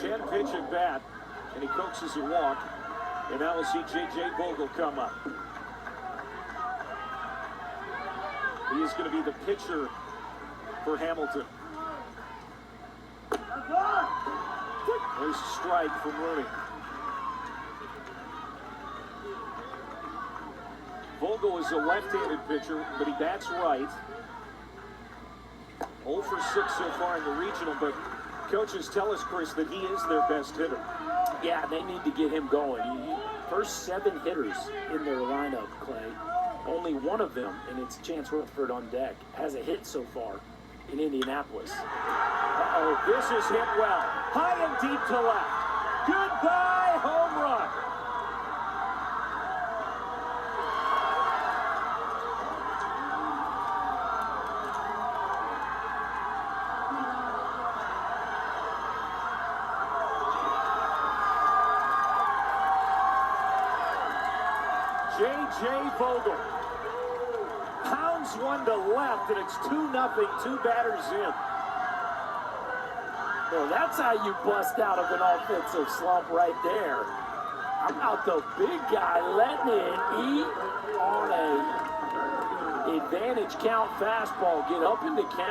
10-pitch at bat, and he coaxes a walk. And now we'll see J.J. Vogel come up. He is going to be the pitcher for Hamilton. There's a strike from Rooney. Vogel is a left-handed pitcher, but he bats right. 0 for 6 so far in the regional, but coaches tell us, Chris, that he is their best hitter. Yeah, they need to get him going. First 7 hitters in their lineup, Clay. Only one of them, and it's Chance Rutherford on deck, has a hit so far in Indianapolis. Uh-oh, this is hit well. High and deep to left. Goodbye, home run. J.J. Vogel pounds one to left, and it's 2-0, 2 batters in. Well, that's how you bust out of an offensive slump right there. How about the big guy letting it eat on a advantage count fastball, get up in the count.